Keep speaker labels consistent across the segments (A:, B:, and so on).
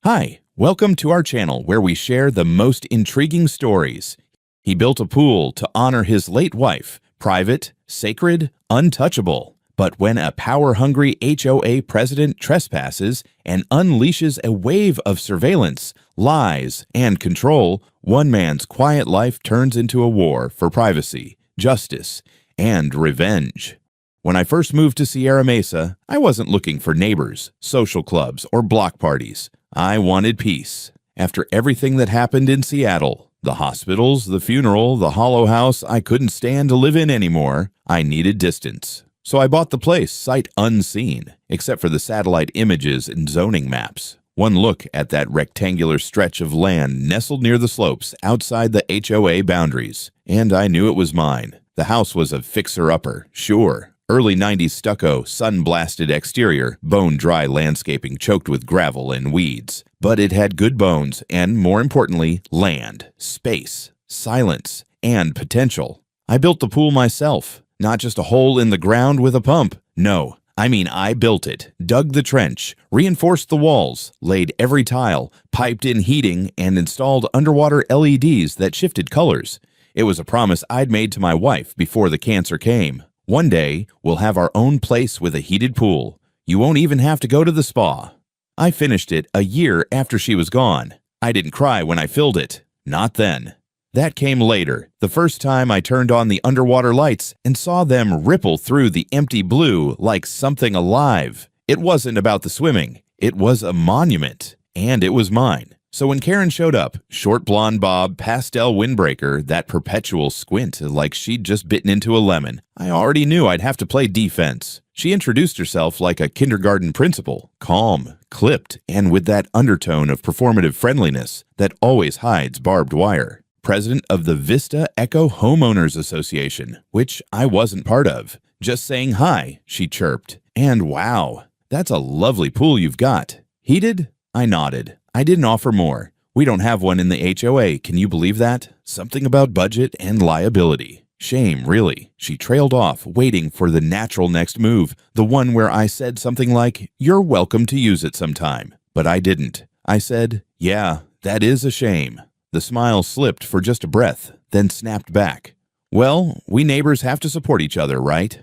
A: Hi, welcome to our channel where we share the most intriguing stories. He built a pool to honor his late wife, private, sacred, untouchable. But when a power-hungry HOA president trespasses and unleashes a wave of surveillance, lies, and control, one man's quiet life turns into a war for privacy, justice, and revenge. When I first moved to Sierra Mesa, I wasn't looking for neighbors, social clubs, or block parties. I wanted peace. After everything that happened in Seattle, the hospitals, the funeral, the hollow house I couldn't stand to live in anymore, I needed distance. So I bought the place sight unseen, except for the satellite images and zoning maps. One look at that rectangular stretch of land nestled near the slopes outside the HOA boundaries, and I knew it was mine. The house was a fixer-upper, sure. Early 90s stucco, sun-blasted exterior, bone-dry landscaping choked with gravel and weeds. But it had good bones and, more importantly, land, space, silence, and potential. I built the pool myself, not just a hole in the ground with a pump. No, I built it, dug the trench, reinforced the walls, laid every tile, piped in heating, and installed underwater LEDs that shifted colors. It was a promise I'd made to my wife before the cancer came. One day, we'll have our own place with a heated pool. You won't even have to go to the spa. I finished it a year after she was gone. I didn't cry when I filled it. Not then. That came later, the first time I turned on the underwater lights and saw them ripple through the empty blue like something alive. It wasn't about the swimming. It was a monument, and it was mine. So when Karen showed up, short blonde bob, pastel windbreaker, that perpetual squint like she'd just bitten into a lemon, I already knew I'd have to play defense. She introduced herself like a kindergarten principal, calm, clipped, and with that undertone of performative friendliness that always hides barbed wire. President of the Vista Echo Homeowners Association, which I wasn't part of. Just saying hi, she chirped. And wow, that's a lovely pool you've got. Heated? I nodded. I didn't offer more. We don't have one in the HOA, can you believe that? Something about budget and liability. Shame, really. She trailed off, waiting for the natural next move, the one where I said something like, "You're welcome to use it sometime." But I didn't. I said, "Yeah, that is a shame." The smile slipped for just a breath, then snapped back. "Well, we neighbors have to support each other, right?"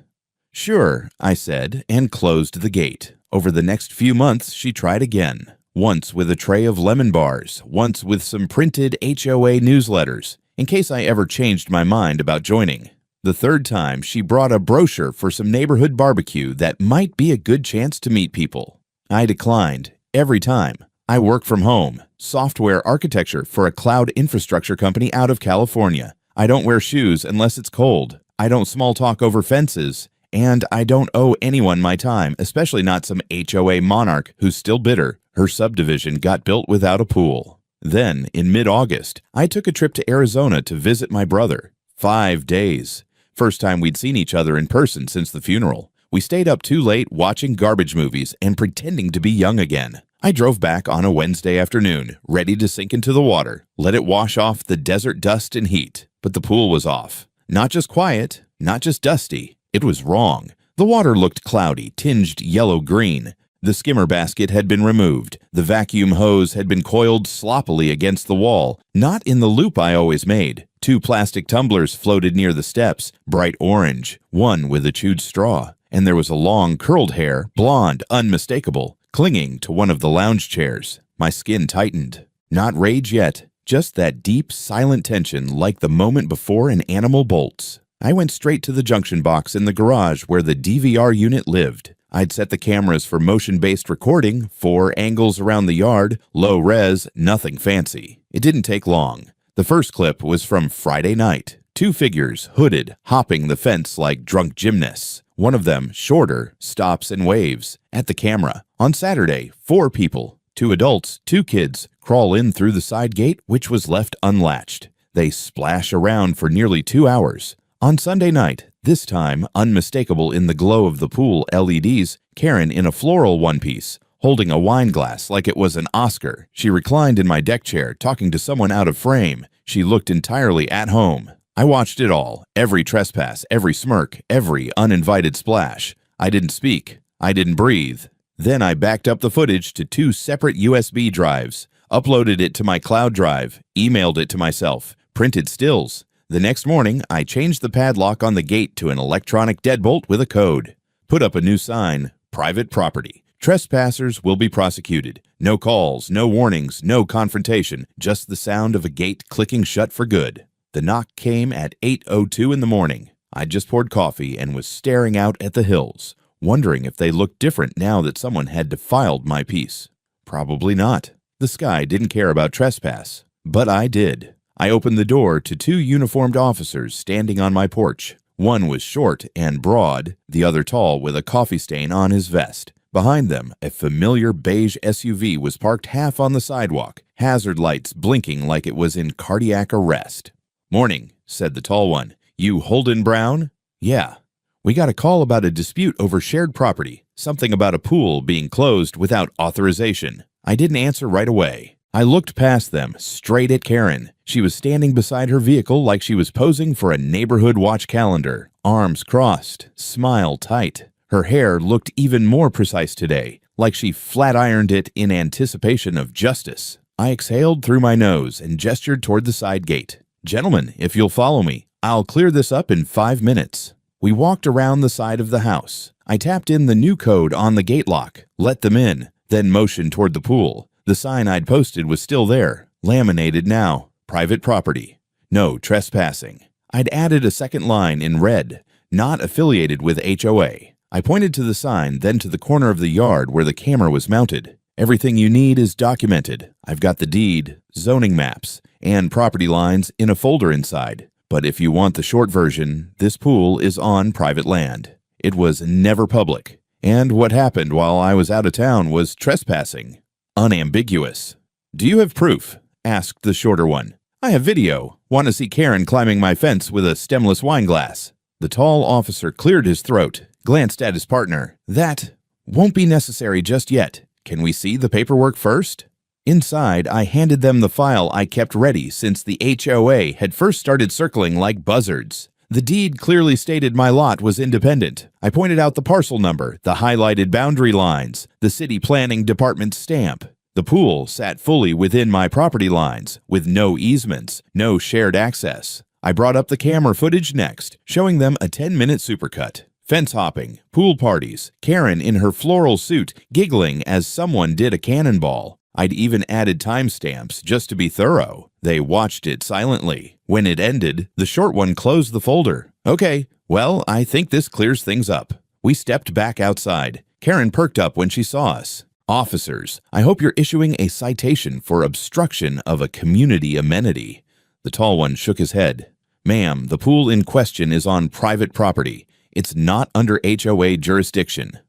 A: "Sure," I said, and closed the gate. Over the next few months, she tried again. Once with a tray of lemon bars, once with some printed HOA newsletters, in case I ever changed my mind about joining. The third time, she brought a brochure for some neighborhood barbecue that might be a good chance to meet people. I declined, every time. I work from home, software architecture for a cloud infrastructure company out of California. I don't wear shoes unless it's cold. I don't small talk over fences. And I don't owe anyone my time, especially not some HOA monarch who's still bitter. Her subdivision got built without a pool. Then, in mid-August, I took a trip to Arizona to visit my brother. 5 days. First time we'd seen each other in person since the funeral. We stayed up too late watching garbage movies and pretending to be young again. I drove back on a Wednesday afternoon, ready to sink into the water, let it wash off the desert dust and heat. But the pool was off. Not just quiet, not just dusty. It was wrong. The water looked cloudy, tinged yellow-green. The skimmer basket had been removed. The vacuum hose had been coiled sloppily against the wall, not in the loop I always made. 2 plastic tumblers floated near the steps, bright orange, one with a chewed straw. And there was a long, curled hair, blonde, unmistakable, clinging to one of the lounge chairs. My skin tightened. Not rage yet, just that deep, silent tension like the moment before an animal bolts. I went straight to the junction box in the garage where the DVR unit lived. I'd set the cameras for motion-based recording, 4 angles around the yard, low res, nothing fancy. It didn't take long. The first clip was from Friday night. 2 figures, hooded, hopping the fence like drunk gymnasts. One of them, shorter, stops and waves at the camera. On Saturday, 4 people, 2 adults, 2 kids, crawl in through the side gate, which was left unlatched. They splash around for nearly 2 hours. On Sunday night, this time unmistakable in the glow of the pool LEDs, Karen in a floral one-piece, holding a wine glass like it was an Oscar. She reclined in my deck chair, talking to someone out of frame. She looked entirely at home. I watched it all, every trespass, every smirk, every uninvited splash. I didn't speak. I didn't breathe. Then I backed up the footage to 2 separate USB drives, uploaded it to my cloud drive, emailed it to myself, printed stills. The next morning, I changed the padlock on the gate to an electronic deadbolt with a code. Put up a new sign, private property. Trespassers will be prosecuted. No calls, no warnings, no confrontation, just the sound of a gate clicking shut for good. The knock came at 8:02 in the morning. I'd just poured coffee and was staring out at the hills, wondering if they looked different now that someone had defiled my peace. Probably not. The sky didn't care about trespass, but I did. I opened the door to 2 uniformed officers standing on my porch. One was short and broad, the other tall with a coffee stain on his vest. Behind them, a familiar beige SUV was parked half on the sidewalk, hazard lights blinking like it was in cardiac arrest. "Morning," said the tall one. "You Holden Brown?" "Yeah. We got a call about a dispute over shared property, something about a pool being closed without authorization." I didn't answer right away. I looked past them, straight at Karen. She was standing beside her vehicle like she was posing for a neighborhood watch calendar, arms crossed, smile tight. Her hair looked even more precise today, like she flat-ironed it in anticipation of justice. I exhaled through my nose and gestured toward the side gate. "Gentlemen, if you'll follow me, I'll clear this up in 5 minutes." We walked around the side of the house. I tapped in the new code on the gate lock, let them in, then motioned toward the pool. The sign I'd posted was still there, laminated now, private property. No trespassing. I'd added a second line in red, not affiliated with HOA. I pointed to the sign, then to the corner of the yard where the camera was mounted. "Everything you need is documented. I've got the deed, zoning maps, and property lines in a folder inside. But if you want the short version, this pool is on private land. It was never public. And what happened while I was out of town was trespassing. Unambiguous." "Do you have proof?" asked the shorter one. "I have video. Want to see Karen climbing my fence with a stemless wine glass." The tall officer cleared his throat, glanced at his partner. "That won't be necessary just yet. Can we see the paperwork first?" Inside, I handed them the file I kept ready since the HOA had first started circling like buzzards. The deed clearly stated my lot was independent. I pointed out the parcel number, the highlighted boundary lines, the city planning department's stamp. The pool sat fully within my property lines, with no easements, no shared access. I brought up the camera footage next, showing them a 10-minute supercut. Fence hopping, pool parties, Karen in her floral suit giggling as someone did a cannonball. I'd even added timestamps just to be thorough. They watched it silently. When it ended, the short one closed the folder. "Okay, well, I think this clears things up." We stepped back outside. Karen perked up when she saw us. "Officers, I hope you're issuing a citation for obstruction of a community amenity." The tall one shook his head. "Ma'am, the pool in question is on private property. It's not under HOA jurisdiction."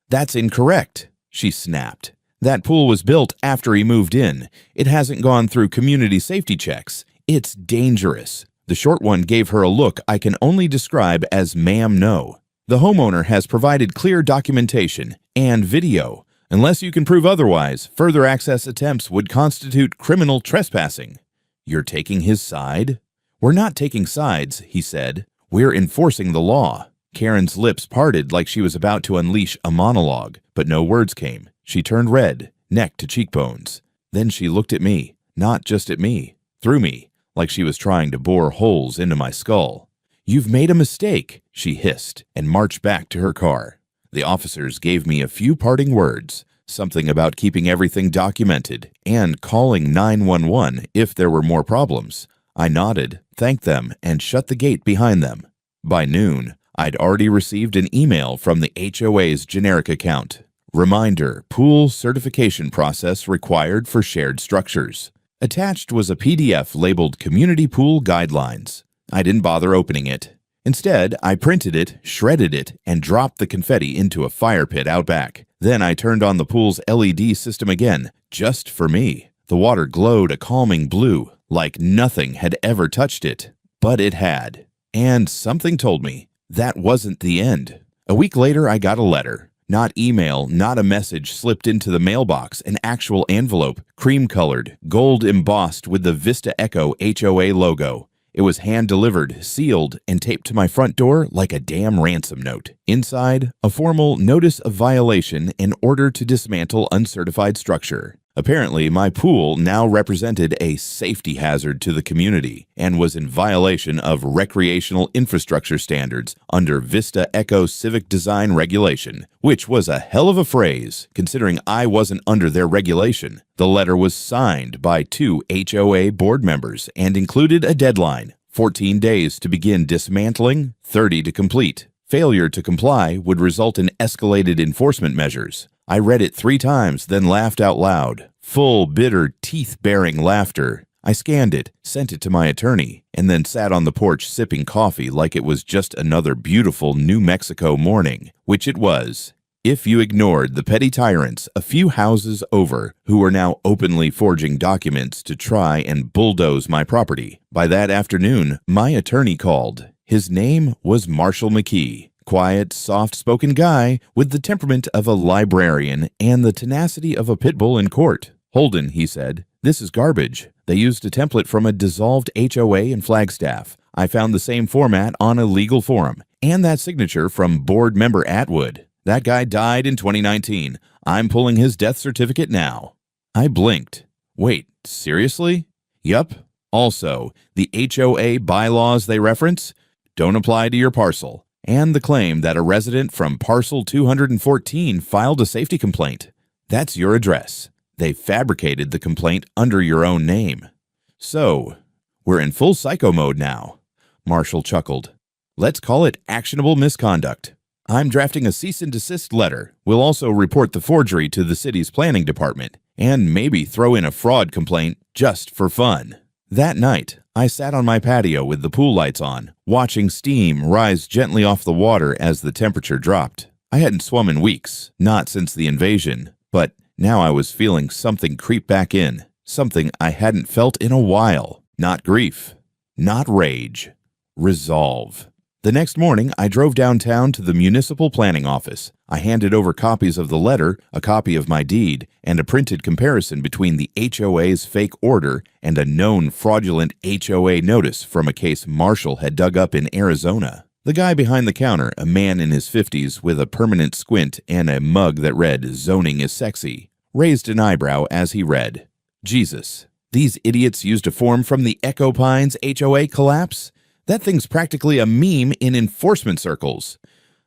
A: "That's incorrect," she snapped. "That pool was built after he moved in. It hasn't gone through community safety checks. It's dangerous." The short one gave her a look I can only describe as "ma'am, no." "The homeowner has provided clear documentation and video. Unless you can prove otherwise, further access attempts would constitute criminal trespassing." "You're taking his side?" "We're not taking sides," he said. "We're enforcing the law." Karen's lips parted like she was about to unleash a monologue, but no words came. She turned red, neck to cheekbones. Then she looked at me, not just at me, through me, like she was trying to bore holes into my skull. "You've made a mistake," she hissed, and marched back to her car. The officers gave me a few parting words, something about keeping everything documented and calling 911 if there were more problems. I nodded, thanked them, and shut the gate behind them. By noon, I'd already received an email from the HOA's generic account. Reminder, pool certification process required for shared structures. Attached was a PDF labeled Community Pool Guidelines. I didn't bother opening it. Instead, I printed it, shredded it, and dropped the confetti into a fire pit out back. Then I turned on the pool's LED system again, just for me. The water glowed a calming blue, like nothing had ever touched it. But it had. And something told me that wasn't the end. A week later, I got a letter. Not email, not a message slipped into the mailbox, an actual envelope, cream-colored, gold embossed with the Vista Echo HOA logo. It was hand-delivered, sealed, and taped to my front door like a damn ransom note. Inside, a formal notice of violation and order to dismantle uncertified structure. Apparently, my pool now represented a safety hazard to the community and was in violation of recreational infrastructure standards under Vista Eco Civic Design Regulation, which was a hell of a phrase, considering I wasn't under their regulation. The letter was signed by 2 HOA board members and included a deadline, 14 days to begin dismantling, 30 to complete. Failure to comply would result in escalated enforcement measures. I read it 3 times, then laughed out loud. Full, bitter, teeth-baring laughter. I scanned it, sent it to my attorney, and then sat on the porch sipping coffee like it was just another beautiful New Mexico morning, which it was. If you ignored the petty tyrants a few houses over who were now openly forging documents to try and bulldoze my property. By that afternoon, my attorney called. His name was Marshall McKee. Quiet, soft-spoken guy with the temperament of a librarian and the tenacity of a pit bull in court. Holden, he said, this is garbage. They used a template from a dissolved HOA in Flagstaff. I found the same format on a legal forum, and that signature from board member Atwood. That guy died in 2019. I'm pulling his death certificate now. I blinked. Wait, seriously? Yup. Also, the HOA bylaws they reference don't apply to your parcel. And the claim that a resident from parcel 214 filed a safety complaint. That's your address. They fabricated the complaint under your own name. So, we're in full psycho mode now. Marshall chuckled. Let's call it actionable misconduct. I'm drafting a cease and desist letter. We'll also report the forgery to the city's planning department, and maybe throw in a fraud complaint just for fun. That night, I sat on my patio with the pool lights on, watching steam rise gently off the water as the temperature dropped. I hadn't swum in weeks, not since the invasion, but now I was feeling something creep back in, something I hadn't felt in a while. Not grief, not rage, resolve. The next morning, I drove downtown to the municipal planning office. I handed over copies of the letter, a copy of my deed, and a printed comparison between the HOA's fake order and a known fraudulent HOA notice from a case Marshall had dug up in Arizona. The guy behind the counter, a man in his 50s with a permanent squint and a mug that read, "Zoning is sexy," raised an eyebrow as he read. Jesus, these idiots used a form from the Echo Pines HOA collapse? That thing's practically a meme in enforcement circles.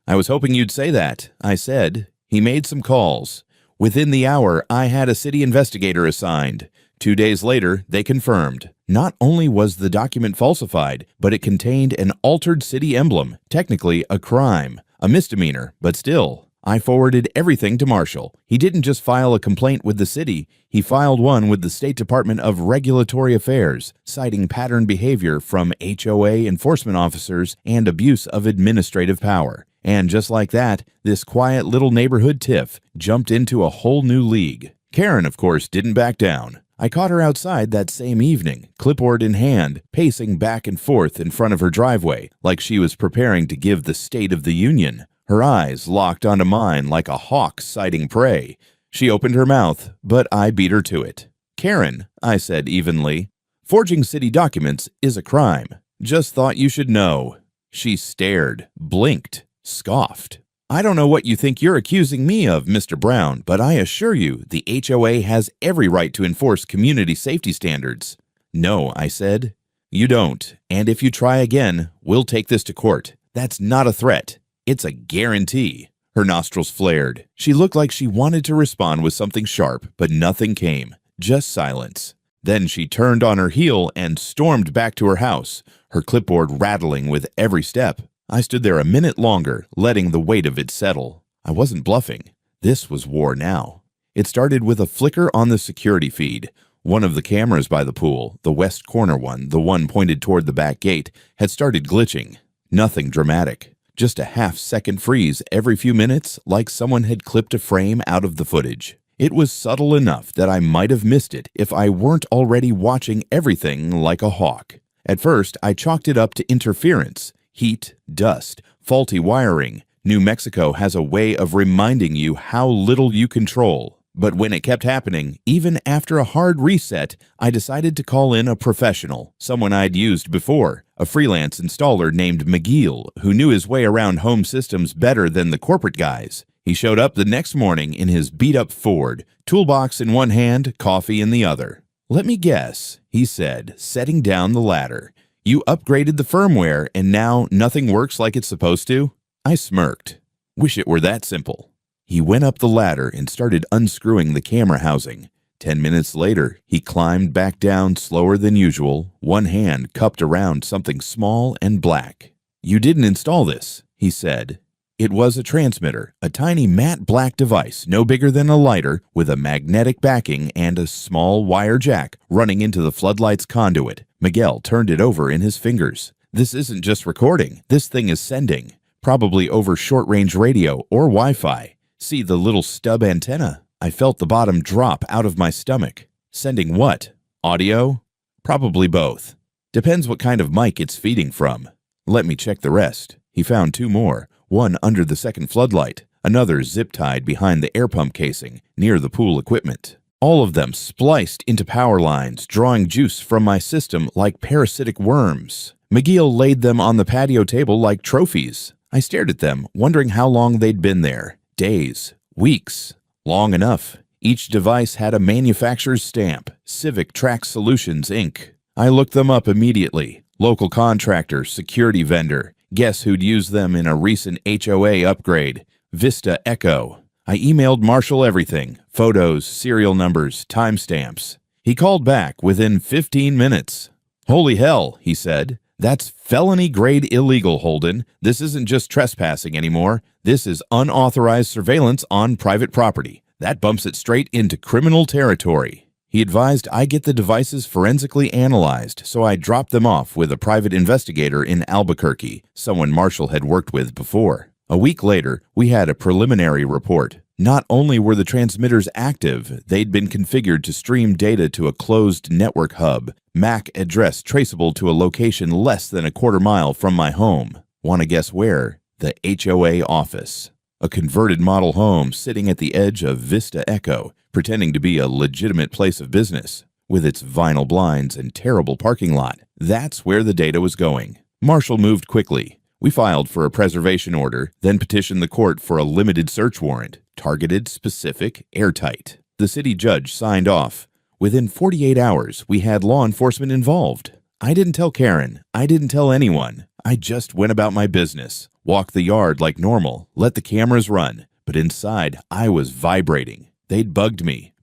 A: I was hoping you'd say that, I said. He made some calls. Within the hour, I had a city investigator assigned. 2 days later, they confirmed. Not only was the document falsified, but it contained an altered city emblem, technically a crime, a misdemeanor, but still. I forwarded everything to Marshall. He didn't just file a complaint with the city, he filed one with the State Department of Regulatory Affairs, citing pattern behavior from HOA enforcement officers and abuse of administrative power. And just like that, this quiet little neighborhood tiff jumped into a whole new league. Karen, of course, didn't back down. I caught her outside that same evening, clipboard in hand, pacing back and forth in front of her driveway, like she was preparing to give the State of the Union. Her eyes locked onto mine like a hawk sighting prey. She opened her mouth, but I beat her to it. Karen, I said evenly, forging city documents is a crime. Just thought you should know. She stared, blinked, scoffed. I don't know what you think you're accusing me of, Mr. Brown, but I assure you the HOA has every right to enforce community safety standards. No, I said. You don't, and if you try again, we'll take this to court. That's not a threat. It's a guarantee. Her nostrils flared. She looked like she wanted to respond with something sharp, but nothing came. Just silence. Then she turned on her heel and stormed back to her house, her clipboard rattling with every step. I stood there a minute longer, letting the weight of it settle. I wasn't bluffing. This was war now. It started with a flicker on the security feed. One of the cameras by the pool, the west corner one, the one pointed toward the back gate, had started glitching. Nothing dramatic. Just a half-second freeze every few minutes, like someone had clipped a frame out of the footage. It was subtle enough that I might have missed it if I weren't already watching everything like a hawk. At first, I chalked it up to interference. Heat, dust, faulty wiring. New Mexico has a way of reminding you how little you control. But when it kept happening, even after a hard reset, I decided to call in a professional, someone I'd used before, a freelance installer named McGill, who knew his way around home systems better than the corporate guys. He showed up the next morning in his beat-up Ford, toolbox in one hand, coffee in the other. "Let me guess," he said, setting down the ladder. "You upgraded the firmware and now nothing works like it's supposed to?" I smirked. "Wish it were that simple." He went up the ladder and started unscrewing the camera housing. 10 minutes later, he climbed back down slower than usual, one hand cupped around something small and black. "You didn't install this," he said. It was a transmitter, a tiny matte black device no bigger than a lighter with a magnetic backing and a small wire jack running into the floodlights conduit. Miguel turned it over in his fingers. "This isn't just recording, this thing is sending, probably over short-range radio or Wi-Fi. See the little stub antenna?" I felt the bottom drop out of my stomach. "Sending what? Audio?" "Probably both. Depends what kind of mic it's feeding from." "Let me check the rest." He found two more, one under the second floodlight, another zip-tied behind the air pump casing, near the pool equipment. All of them spliced into power lines, drawing juice from my system like parasitic worms. McGill laid them on the patio table like trophies. I stared at them, wondering how long they'd been there. Days, weeks, long enough. Each device had a manufacturer's stamp, Civic Track Solutions, Inc. I looked them up immediately. Local contractor, security vendor. Guess who'd used them in a recent HOA upgrade? Vista Echo. I emailed Marshall everything, photos, serial numbers, timestamps. He called back within 15 minutes. "Holy hell," he said. "That's felony-grade illegal, Holden. This isn't just trespassing anymore. This is unauthorized surveillance on private property. That bumps it straight into criminal territory." He advised I get the devices forensically analyzed, so I dropped them off with a private investigator in Albuquerque, someone Marshall had worked with before. A week later, we had a preliminary report. Not only were the transmitters active, they'd been configured to stream data to a closed network hub, MAC address traceable to a location less than a quarter mile from my home. Want to guess where? The HOA office. A converted model home sitting at the edge of Vista Echo, pretending to be a legitimate place of business, with its vinyl blinds and terrible parking lot. That's where the data was going. Marshall moved quickly. We filed for a preservation order, then petitioned the court for a limited search warrant, targeted, specific, airtight. The city judge signed off. Within 48 hours, we had law enforcement involved. I didn't tell Karen. I didn't tell anyone. I just went about my business, walked the yard like normal, let the cameras run. But inside, I was vibrating. They'd bugged me.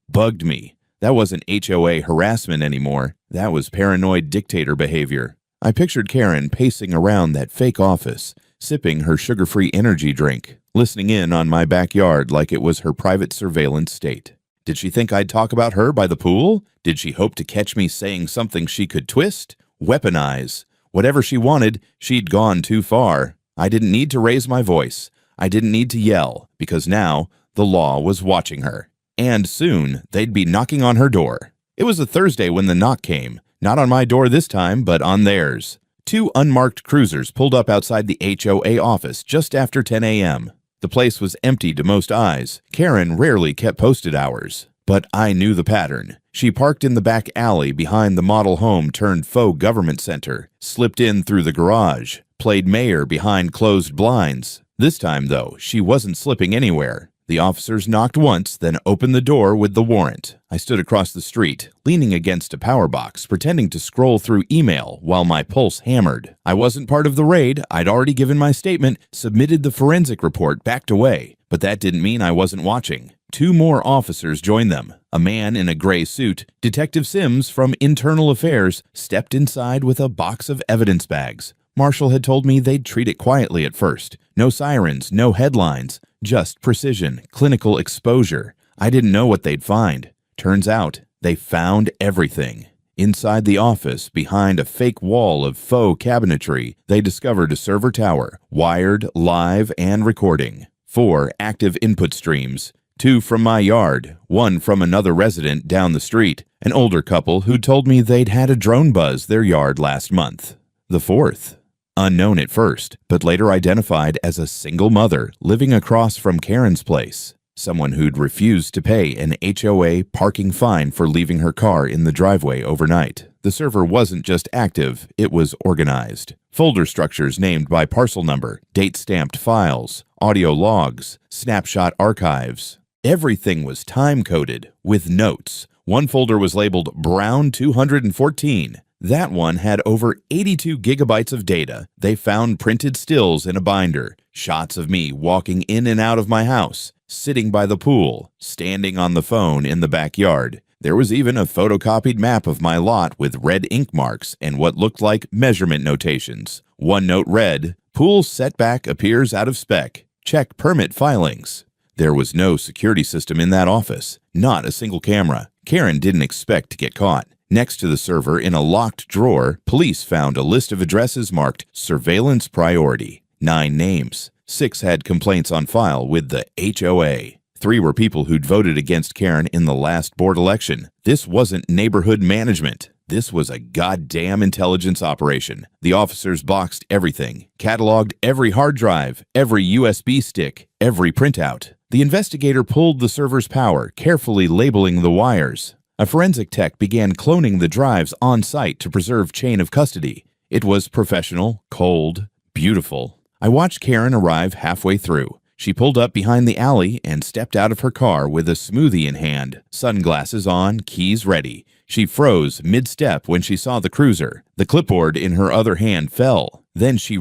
A: That wasn't HOA harassment anymore. That was paranoid dictator behavior. I pictured Karen pacing around that fake office, sipping her sugar-free energy drink, listening in on my backyard like it was her private surveillance state. Did she think I'd talk about her by the pool? Did she hope to catch me saying something she could twist, weaponize? Whatever she wanted, she'd gone too far. I didn't need to raise my voice. I didn't need to yell, because now the law was watching her. And soon, they'd be knocking on her door. It was a Thursday when the knock came. Not on my door this time, but on theirs. Two unmarked cruisers pulled up outside the HOA office just after 10 a.m. The place was empty to most eyes. Karen rarely kept posted hours. But I knew the pattern. She parked in the back alley behind the model home turned faux government center, slipped in through the garage, played mayor behind closed blinds. This time, though, she wasn't slipping anywhere. The officers knocked once, then opened the door with the warrant. I stood across the street, leaning against a power box, pretending to scroll through email while my pulse hammered. I wasn't part of the raid. I'd already given my statement, submitted the forensic report, backed away. But that didn't mean I wasn't watching. Two more officers joined them. A man in a gray suit, Detective Sims from Internal Affairs, stepped inside with a box of evidence bags. Marshall had told me they'd treat it quietly at first. No sirens, no headlines. Just precision, clinical exposure. I didn't know what they'd find. Turns out, they found everything. Inside the office, behind a fake wall of faux cabinetry, they discovered a server tower, wired, live, and recording. 4 active input streams. 2 from my yard, 1 from another resident down the street, an older couple who told me they'd had a drone buzz their yard last month. The 4th. Unknown at first, but later identified as a single mother living across from Karen's place. someone who'd refused to pay an HOA parking fine for leaving her car in the driveway overnight. The server wasn't just active, it was organized. Folder structures named by parcel number, date-stamped files, audio logs, snapshot archives. Everything was time-coded, with notes. One folder was labeled Brown 214. That one had over 82 gigabytes of data. They found printed stills in a binder, shots of me walking in and out of my house, sitting by the pool, standing on the phone in the backyard. There was even a photocopied map of my lot with red ink marks and what looked like measurement notations. One note read, "Pool setback appears out of spec. Check permit filings." There was no security system in that office, not a single camera. Karen didn't expect to get caught. Next to the server, in a locked drawer, police found a list of addresses marked Surveillance Priority. 9 names. 6 had complaints on file with the HOA. 3 were people who'd voted against Karen in the last board election. This wasn't neighborhood management. This was a goddamn intelligence operation. The officers boxed everything, cataloged every hard drive, every USB stick, every printout. The investigator pulled the server's power, carefully labeling the wires. A forensic tech began cloning the drives on site to preserve chain of custody. It was professional, cold, beautiful. I watched Karen arrive halfway through. She pulled up behind the alley and stepped out of her car with a smoothie in hand, sunglasses on, keys ready. She froze mid-step when she saw the cruiser. The clipboard in her other hand fell. Then she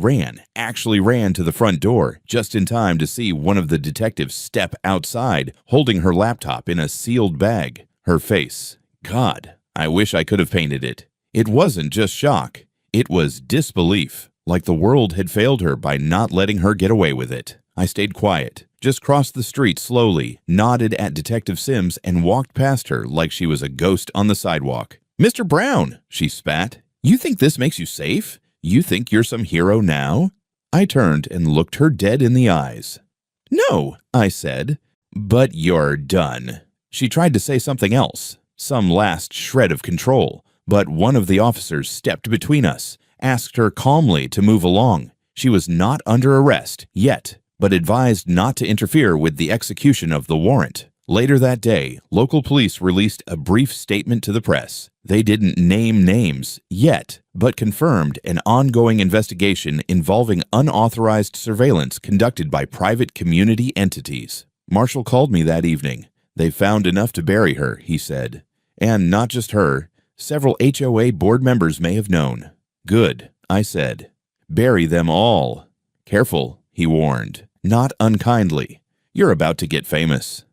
A: actually ran to the front door, just in time to see one of the detectives step outside, holding her laptop in a sealed bag. Her face. God, I wish I could have painted it. It wasn't just shock. It was disbelief, like the world had failed her by not letting her get away with it. I stayed quiet, just crossed the street slowly, nodded at Detective Sims, and walked past her like she was a ghost on the sidewalk. "Mr. Brown," she spat. "You think this makes you safe? You think you're some hero now?" I turned and looked her dead in the eyes. "No," I said. "But you're done." She tried to say something else, some last shred of control, but one of the officers stepped between us, asked her calmly to move along. She was not under arrest yet, but advised not to interfere with the execution of the warrant. Later that day, local police released a brief statement to the press. They didn't name names yet, but confirmed an ongoing investigation involving unauthorized surveillance conducted by private community entities. Marshall called me that evening. "They found enough to bury her," he said. "And not just her. Several HOA board members may have known." "Good," I said. "Bury them all." "Careful," he warned, not unkindly. "You're about to get famous."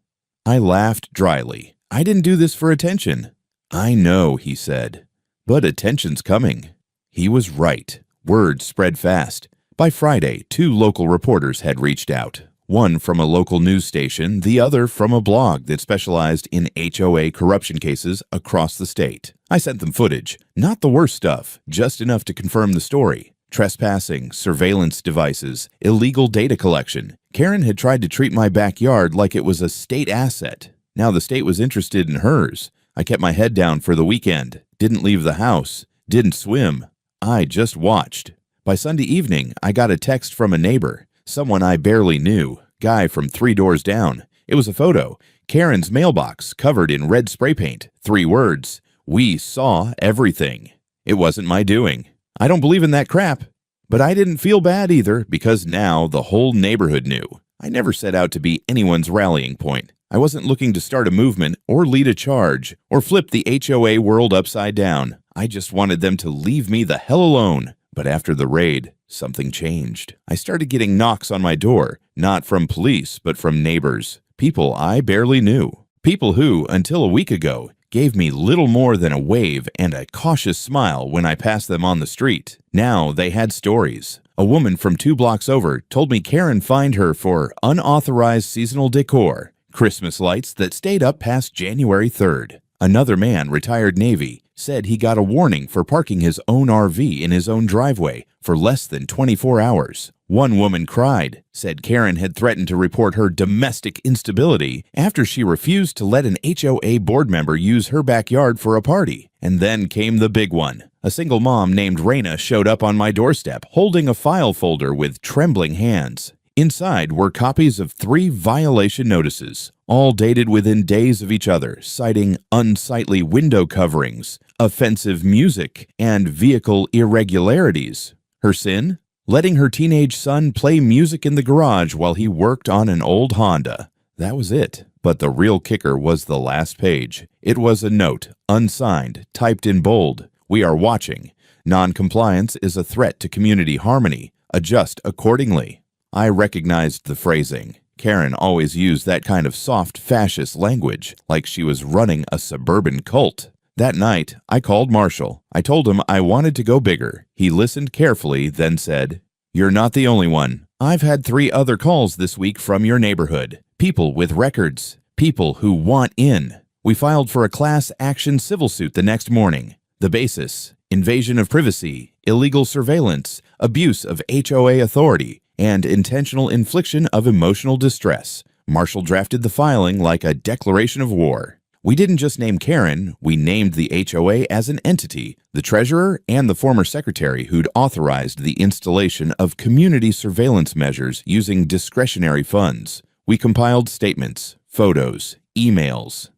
A: I laughed dryly. "I didn't do this for attention." "I know," he said, "but attention's coming." He was right. Word spread fast. By Friday, 2 local reporters had reached out. One from a local news station, the other from a blog that specialized in HOA corruption cases across the state. I sent them footage, not the worst stuff, just enough to confirm the story. Trespassing, surveillance devices, illegal data collection. Karen had tried to treat my backyard like it was a state asset. Now the state was interested in hers. I kept my head down for the weekend, didn't leave the house, didn't swim. I just watched. By Sunday evening, I got a text from a neighbor. Someone I barely knew, guy from 3 doors down. It was a photo, Karen's mailbox covered in red spray paint, 3 words, "We saw everything." It wasn't my doing. I don't believe in that crap. But I didn't feel bad either, because now the whole neighborhood knew. I never set out to be anyone's rallying point. I wasn't looking to start a movement or lead a charge or flip the HOA world upside down. I just wanted them to leave me the hell alone. But after the raid, something changed. I started getting knocks on my door, not from police, but from neighbors. People I barely knew. People who, until a week ago, gave me little more than a wave and a cautious smile when I passed them on the street. Now they had stories. A woman from 2 blocks over told me Karen fined her for unauthorized seasonal decor, Christmas lights that stayed up past January 3rd. Another man, retired Navy, said he got a warning for parking his own RV in his own driveway for less than 24 hours. One woman cried, said Karen had threatened to report her domestic instability after she refused to let an HOA board member use her backyard for a party. And then came the big one. A single mom named Raina showed up on my doorstep holding a file folder with trembling hands. Inside were copies of 3 violation notices, all dated within days of each other, citing unsightly window coverings, offensive music, and vehicle irregularities. Her sin? Letting her teenage son play music in the garage while he worked on an old Honda. That was it. But the real kicker was the last page. It was a note, unsigned, typed in bold. "We are watching. Non-compliance is a threat to community harmony. Adjust accordingly." I recognized the phrasing. Karen always used that kind of soft fascist language, like she was running a suburban cult. That night, I called Marshall. I told him I wanted to go bigger. He listened carefully, then said, "You're not the only one. I've had 3 other calls this week from your neighborhood. People with records. People who want in." We filed for a class action civil suit the next morning. The basis: invasion of privacy, illegal surveillance, abuse of HOA authority, and intentional infliction of emotional distress. Marshall drafted the filing like a declaration of war. We didn't just name Karen, we named the HOA as an entity, the treasurer and the former secretary who'd authorized the installation of community surveillance measures using discretionary funds. We compiled statements, photos, emails,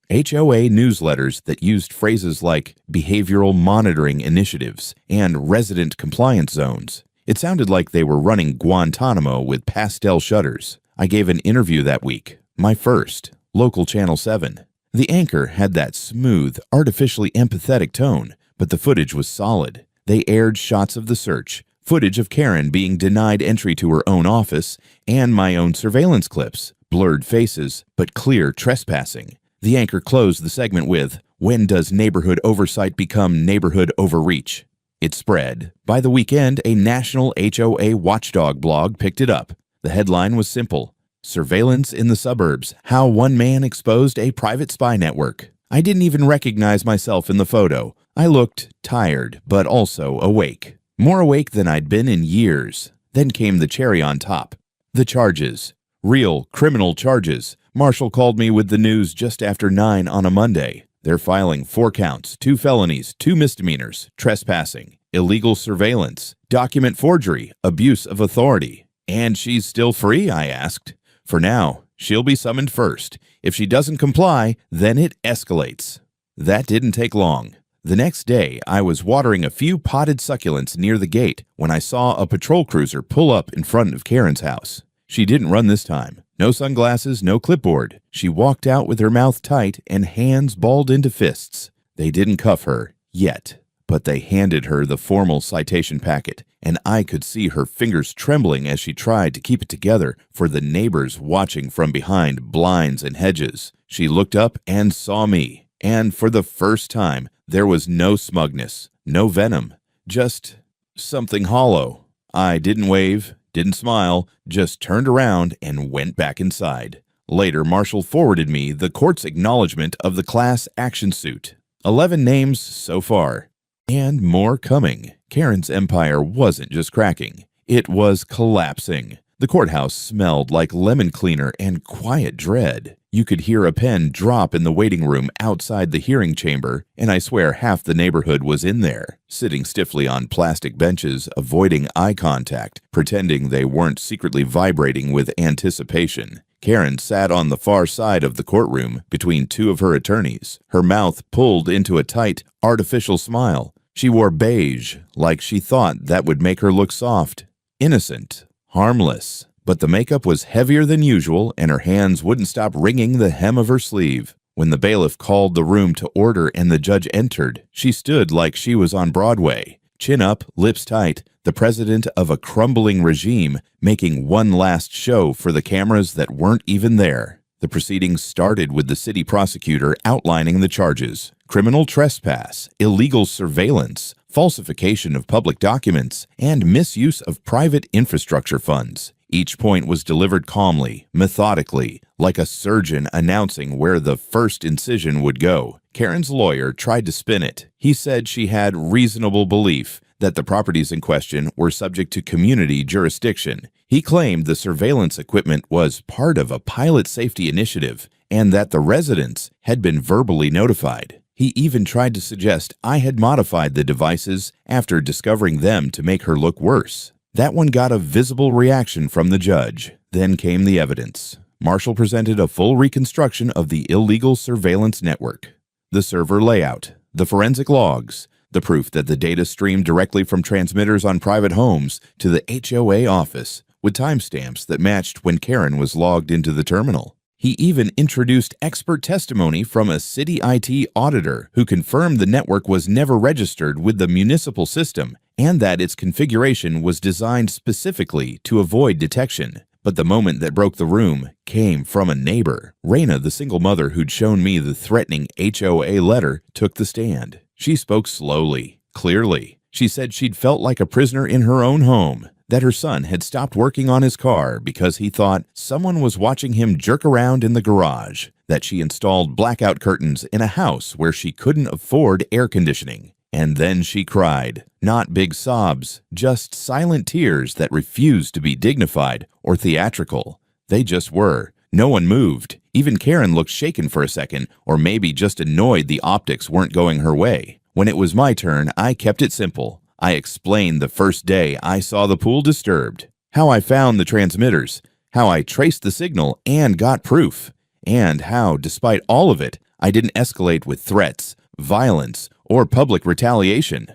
A: HOA newsletters that used phrases like behavioral monitoring initiatives and resident compliance zones. It sounded like they were running Guantanamo with pastel shutters. I gave an interview that week, my first, local Channel 7. The anchor had that smooth, artificially empathetic tone, but the footage was solid. They aired shots of the search, footage of Karen being denied entry to her own office, and my own surveillance clips, blurred faces, but clear trespassing. The anchor closed the segment with, "When does neighborhood oversight become neighborhood overreach?" It spread. By the weekend, a national HOA watchdog blog picked it up. The headline was simple: "Surveillance in the Suburbs, How One Man Exposed a Private Spy Network." I didn't even recognize myself in the photo. I looked tired, but also awake. More awake than I'd been in years. Then came the cherry on top. The charges. Real criminal charges. Marshall called me with the news just after 9 on a Monday. They're filing 4 counts, 2 felonies, 2 misdemeanors, trespassing, illegal surveillance, document forgery, abuse of authority. "And she's still free?" I asked. "For now. She'll be summoned first. If she doesn't comply, then it escalates." That didn't take long. The next day, I was watering a few potted succulents near the gate when I saw a patrol cruiser pull up in front of Karen's house. She didn't run this time. No sunglasses, no clipboard. She walked out with her mouth tight and hands balled into fists. They didn't cuff her, yet, but they handed her the formal citation packet, and I could see her fingers trembling as she tried to keep it together for the neighbors watching from behind blinds and hedges. She looked up and saw me, and for the first time, there was no smugness, no venom, just something hollow. I didn't wave, didn't smile, just turned around and went back inside. Later, Marshall forwarded me the court's acknowledgement of the class action suit. 11 names so far. And more coming. Karen's empire wasn't just cracking. It was collapsing. The courthouse smelled like lemon cleaner and quiet dread. You could hear a pen drop in the waiting room outside the hearing chamber, and I swear half the neighborhood was in there, sitting stiffly on plastic benches, avoiding eye contact, pretending they weren't secretly vibrating with anticipation. Karen sat on the far side of the courtroom between 2 of her attorneys, her mouth pulled into a tight, artificial smile. She wore beige, like she thought that would make her look soft, innocent, harmless. But the makeup was heavier than usual, and her hands wouldn't stop wringing the hem of her sleeve. When the bailiff called the room to order and the judge entered, she stood like she was on Broadway, chin up, lips tight, the president of a crumbling regime, making one last show for the cameras that weren't even there. The proceedings started with the city prosecutor outlining the charges: criminal trespass, illegal surveillance, falsification of public documents, and misuse of private infrastructure funds. Each point was delivered calmly, methodically, like a surgeon announcing where the first incision would go. Karen's lawyer tried to spin it. He said she had reasonable belief that the properties in question were subject to community jurisdiction. He claimed the surveillance equipment was part of a pilot safety initiative and that the residents had been verbally notified. He even tried to suggest I had modified the devices after discovering them to make her look worse. That one got a visible reaction from the judge. Then came the evidence. Marshall presented a full reconstruction of the illegal surveillance network. The server layout, the forensic logs, the proof that the data streamed directly from transmitters on private homes to the HOA office, with timestamps that matched when Karen was logged into the terminal. He even introduced expert testimony from a city IT auditor who confirmed the network was never registered with the municipal system and that its configuration was designed specifically to avoid detection. But the moment that broke the room came from a neighbor. Raina, the single mother who'd shown me the threatening HOA letter, took the stand. She spoke slowly, clearly. She said she'd felt like a prisoner in her own home, that her son had stopped working on his car because he thought someone was watching him jerk around in the garage, that she installed blackout curtains in a house where she couldn't afford air conditioning. And then she cried. Not big sobs, just silent tears that refused to be dignified or theatrical. They just were. No one moved. Even Karen looked shaken for a second, or maybe just annoyed the optics weren't going her way. When it was my turn, I kept it simple. I explained the first day I saw the pool disturbed, how I found the transmitters, how I traced the signal and got proof, and how, despite all of it, I didn't escalate with threats, violence, or public retaliation.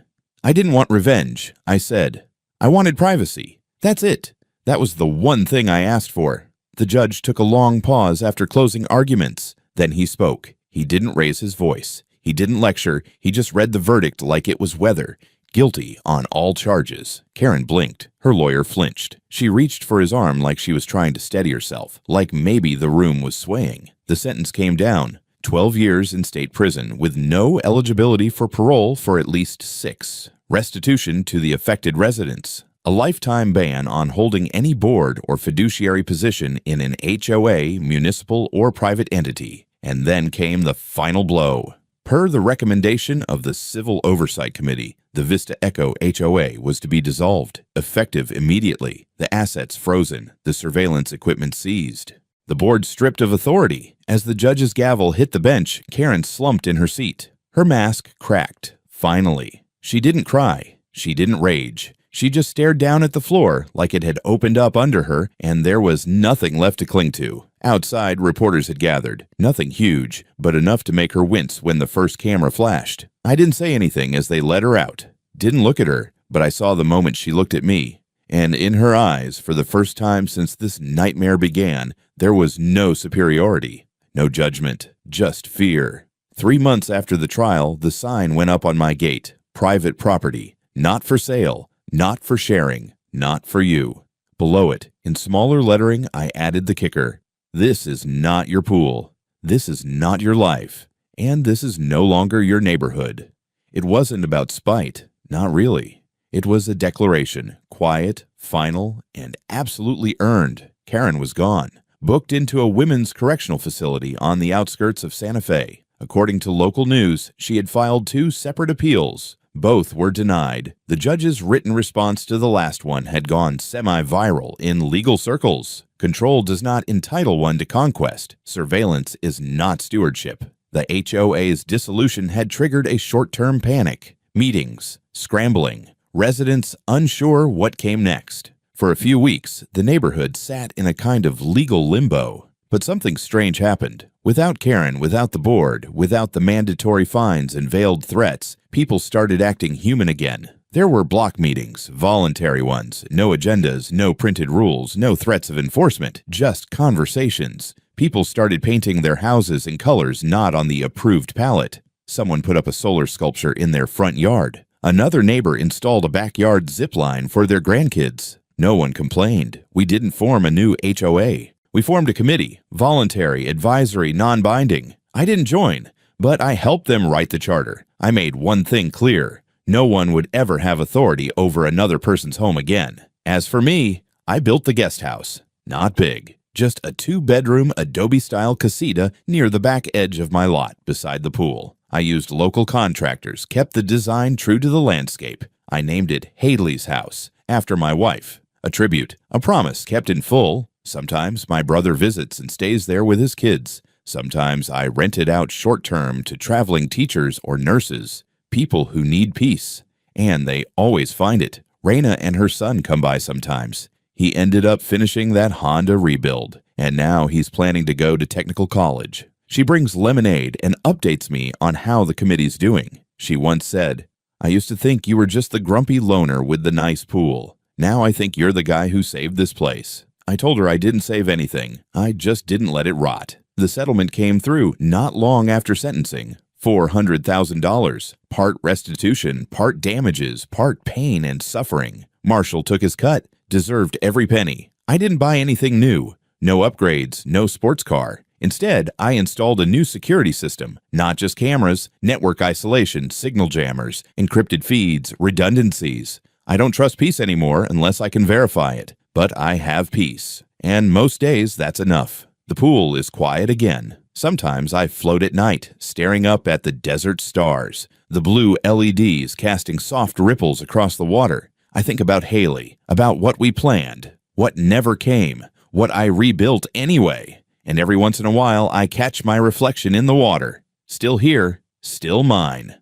A: I didn't want revenge, I said. I wanted privacy. That's it. That was the one thing I asked for. The judge took a long pause after closing arguments. Then he spoke. He didn't raise his voice. He didn't lecture. He just read the verdict like it was weather. Guilty on all charges. Karen blinked. Her lawyer flinched. She reached for his arm like she was trying to steady herself, like maybe the room was swaying. The sentence came down. 12 years in state prison with no eligibility for parole for at least 6. Restitution to the affected residents. A lifetime ban on holding any board or fiduciary position in an HOA, municipal, or private entity. And then came the final blow. Per the recommendation of the Civil Oversight Committee, the Vista Echo HOA was to be dissolved, effective immediately, the assets frozen, the surveillance equipment seized. The board stripped of authority. As the judge's gavel hit the bench, Karen slumped in her seat. Her mask cracked. Finally. She didn't cry. She didn't rage. She just stared down at the floor like it had opened up under her and there was nothing left to cling to. Outside, reporters had gathered. Nothing huge, but enough to make her wince when the first camera flashed. I didn't say anything as they let her out. Didn't look at her, but I saw the moment she looked at me. And in her eyes, for the first time since this nightmare began, there was no superiority, no judgment, just fear. 3 months after the trial, the sign went up on my gate. Private property. Not for sale. Not for sharing. Not for you. Below it, in smaller lettering, I added the kicker. This is not your pool. This is not your life. And this is no longer your neighborhood. It wasn't about spite. Not really. It was a declaration, quiet, final, and absolutely earned. Karen was gone, booked into a women's correctional facility on the outskirts of Santa Fe. According to local news, she had filed 2 separate appeals. Both were denied. The judge's written response to the last one had gone semi-viral in legal circles. Control does not entitle one to conquest. Surveillance is not stewardship. The HOA's dissolution had triggered a short-term panic. Meetings, scrambling, residents unsure what came next. For a few weeks, the neighborhood sat in a kind of legal limbo. But something strange happened. Without Karen, without the board, without the mandatory fines and veiled threats, people started acting human again. There were block meetings, voluntary ones, no agendas, no printed rules, no threats of enforcement, just conversations. People started painting their houses in colors not on the approved palette. Someone put up a solar sculpture in their front yard. Another neighbor installed a backyard zip line for their grandkids. No one complained. We didn't form a new HOA. We formed a committee, voluntary, advisory, non-binding. I didn't join, but I helped them write the charter. I made one thing clear. No one would ever have authority over another person's home again. As for me, I built the guest house. Not big. Just a 2-bedroom Adobe-style casita near the back edge of my lot, beside the pool. I used local contractors, kept the design true to the landscape. I named it Haley's House, after my wife. A tribute, a promise kept in full. Sometimes my brother visits and stays there with his kids. Sometimes I rent it out short-term to traveling teachers or nurses, people who need peace. And they always find it, Raina and her son come by sometimes. He ended up finishing that Honda rebuild, and now he's planning to go to technical college. She brings lemonade and updates me on how the committee's doing. She once said, "I used to think you were just the grumpy loner with the nice pool. Now I think you're the guy who saved this place." I told her I didn't save anything. I just didn't let it rot. The settlement came through not long after sentencing. $400,000, part restitution, part damages, part pain and suffering. Marshall took his cut, deserved every penny. I didn't buy anything new. No upgrades, no sports car. Instead, I installed a new security system, not just cameras, network isolation, signal jammers, encrypted feeds, redundancies. I don't trust peace anymore unless I can verify it, but I have peace. And most days that's enough. The pool is quiet again. Sometimes I float at night, staring up at the desert stars, the blue LEDs casting soft ripples across the water. I think about Haley, about what we planned, what never came, what I rebuilt anyway. And every once in a while I catch my reflection in the water. Still here, still mine.